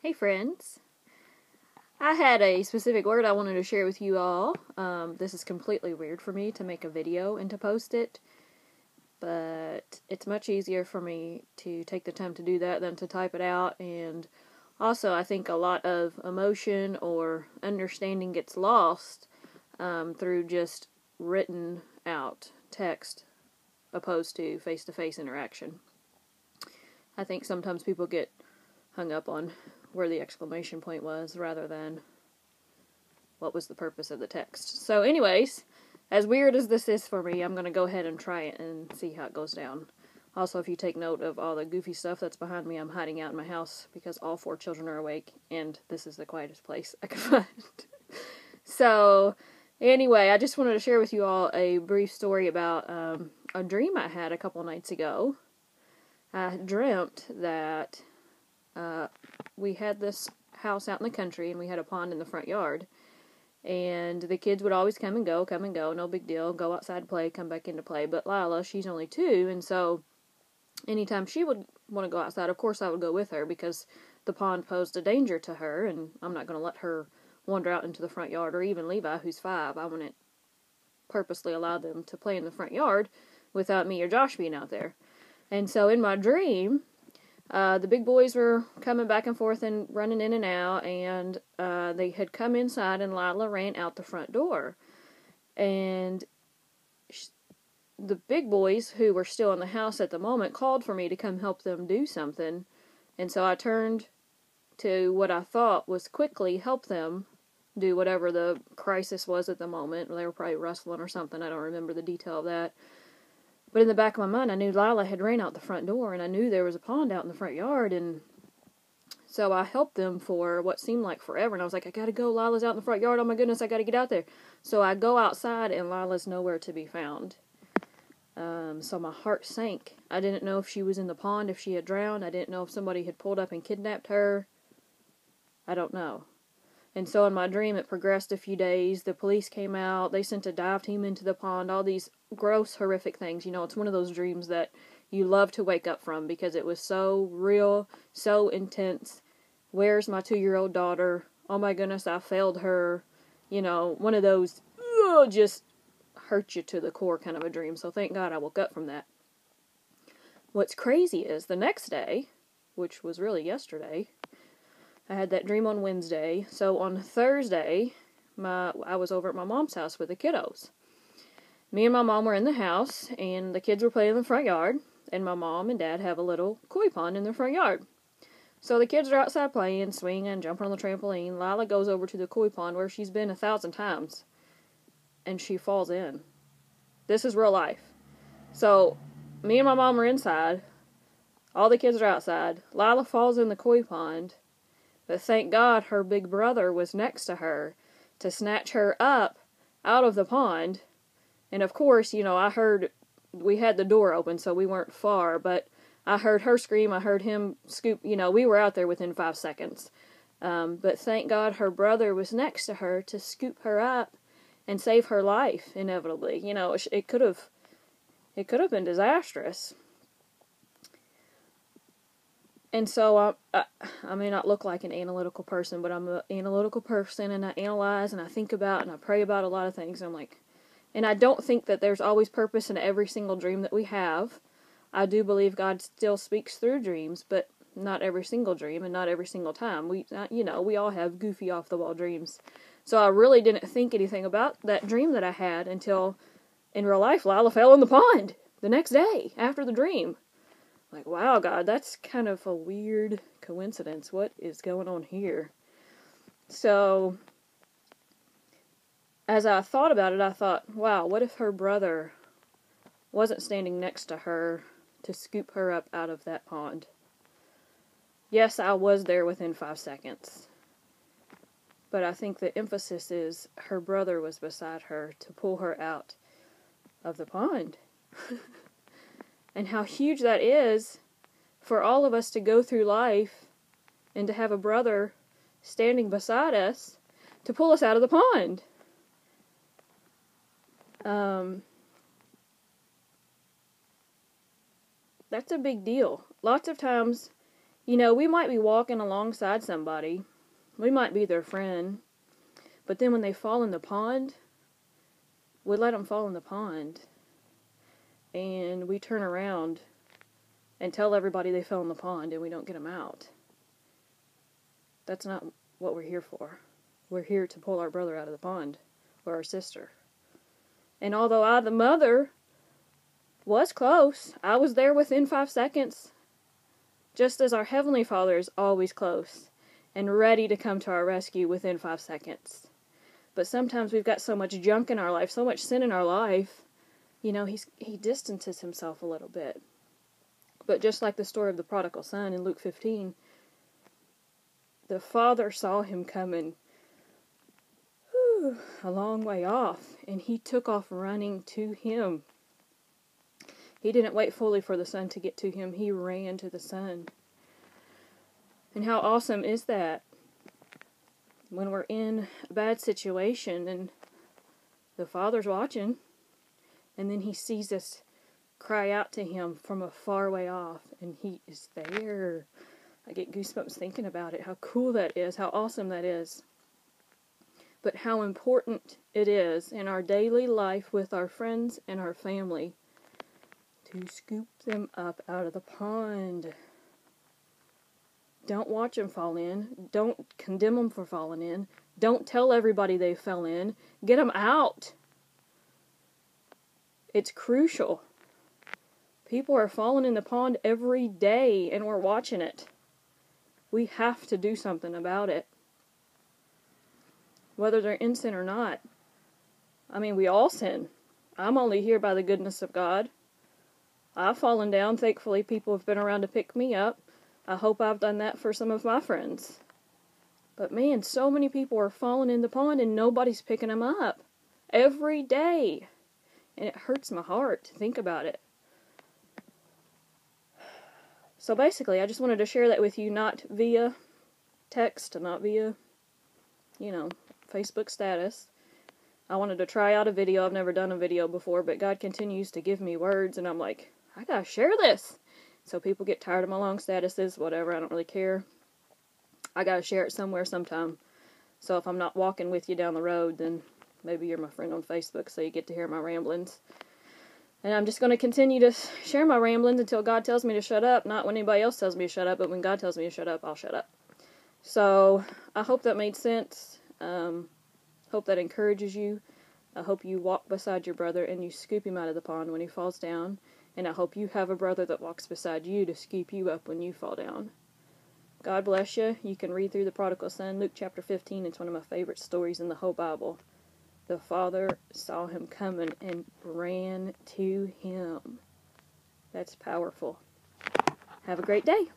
Hey friends, I had a specific word I wanted to share with you all. This is completely weird for me to make a video and to post it, but it's much easier for me to take the time to do that than to type it out, and also I think a lot of emotion or understanding gets lost through just written out text opposed to face-to-face interaction. I think sometimes people get hung up on where the exclamation point was rather than what was the purpose of the text. So anyways, as weird as this is for me, I'm going to go ahead and try it and see how it goes down. Also, if you take note of all the goofy stuff that's behind me, I'm hiding out in my house because all 4 children are awake and this is the quietest place I could find. So anyway, I just wanted to share with you all a brief story about a dream I had a couple nights ago. I dreamt that we had this house out in the country, and we had a pond in the front yard. And the kids would always come and go, no big deal, go outside, play, come back into play. But Lila, she's only 2, and so anytime she would want to go outside, of course I would go with her because the pond posed a danger to her, and I'm not going to let her wander out into the front yard, or even Levi, who's 5. I wouldn't purposely allow them to play in the front yard without me or Josh being out there. And so in my dream, the big boys were coming back and forth and running in and out, and they had come inside, and Lila ran out the front door. And the big boys, who were still in the house at the moment, called for me to come help them do something. And so I turned to what I thought was quickly help them do whatever the crisis was at the moment. They were probably wrestling or something. I don't remember the detail of that. But in the back of my mind, I knew Lila had ran out the front door, and I knew there was a pond out in the front yard, and so I helped them for what seemed like forever, and I was like, I gotta go, Lila's out in the front yard, oh my goodness, I gotta get out there. So I go outside, and Lila's nowhere to be found. So my heart sank. I didn't know if she was in the pond, if she had drowned. I didn't know if somebody had pulled up and kidnapped her. I don't know. And so in my dream, it progressed a few days. The police came out. They sent a dive team into the pond. All these gross, horrific things. You know, it's one of those dreams that you love to wake up from because it was so real, so intense. Where's my 2-year-old daughter? Oh my goodness, I failed her. You know, one of those, just hurt you to the core kind of a dream. So thank God I woke up from that. What's crazy is the next day, which was really yesterday, I had that dream on Wednesday. So on Thursday, I was over at my mom's house with the kiddos. Me and my mom were in the house, and the kids were playing in the front yard, and my mom and dad have a little koi pond in their front yard. So the kids are outside playing, swinging, jumping on the trampoline. Lila goes over to the koi pond where she's been 1,000 times, and she falls in. This is real life. So me and my mom are inside. All the kids are outside. Lila falls in the koi pond. But thank God her big brother was next to her to snatch her up out of the pond. And of course, you know, I heard, we had the door open, so we weren't far, but I heard her scream, I heard him scoop, you know, we were out there within 5 seconds. But thank God her brother was next to her to scoop her up and save her life, inevitably. You know, it could have been disastrous. And so I may not look like an analytical person, but I'm an analytical person, and I analyze, and I think about, and I pray about a lot of things. And I'm like, and I don't think that there's always purpose in every single dream that we have. I do believe God still speaks through dreams, but not every single dream, and not every single time. We all have goofy off-the-wall dreams. So I really didn't think anything about that dream that I had until, in real life, Lila fell in the pond the next day after the dream. Like, wow, God, that's kind of a weird coincidence. What is going on here? So, as I thought about it, I thought, wow, what if her brother wasn't standing next to her to scoop her up out of that pond? Yes, I was there within 5 seconds. But I think the emphasis is her brother was beside her to pull her out of the pond. And how huge that is for all of us to go through life and to have a brother standing beside us to pull us out of the pond. That's a big deal. Lots of times You know, we might be walking alongside somebody. We might be their friend. But then when they fall in the pond, we let them fall in the pond. And we turn around and tell everybody they fell in the pond and we don't get them out. That's not what we're here for. We're here to pull our brother out of the pond, or our sister. And although I, the mother, was close, I was there within 5 seconds, just as our Heavenly Father is always close and ready to come to our rescue within 5 seconds. But sometimes we've got so much junk in our life, so much sin in our life, you know, he distances himself a little bit. But just like the story of the prodigal son in Luke 15, the father saw him coming a long way off, and he took off running to him. He didn't wait fully for the son to get to him. He ran to the son. And how awesome is that? When we're in a bad situation and the Father's watching, and then he sees us cry out to him from a far way off, and he is there. I get goosebumps thinking about it. How cool that is. How awesome that is. But how important it is in our daily life with our friends and our family to scoop them up out of the pond. Don't watch them fall in. Don't condemn them for falling in. Don't tell everybody they fell in. Get them out. It's crucial. People are falling in the pond every day, and we're watching it. We have to do something about it. Whether they're in sin or not. I mean, we all sin. I'm only here by the goodness of God. I've fallen down. Thankfully, people have been around to pick me up. I hope I've done that for some of my friends. But man, so many people are falling in the pond and nobody's picking them up. Every day. And it hurts my heart to think about it. So basically, I just wanted to share that with you, not via text, not via, Facebook status. I wanted to try out a video. I've never done a video before, but God continues to give me words, and I'm like, I gotta share this. So people get tired of my long statuses, whatever, I don't really care. I gotta share it somewhere sometime. So if I'm not walking with you down the road, then maybe you're my friend on Facebook, so you get to hear my ramblings. And I'm just going to continue to share my ramblings until God tells me to shut up. Not when anybody else tells me to shut up, but when God tells me to shut up, I'll shut up. So, I hope that made sense. Hope that encourages you. I hope you walk beside your brother and you scoop him out of the pond when he falls down. And I hope you have a brother that walks beside you to scoop you up when you fall down. God bless you. You can read through the prodigal son, Luke chapter 15. It's one of my favorite stories in the whole Bible. The father saw him coming and ran to him. That's powerful. Have a great day.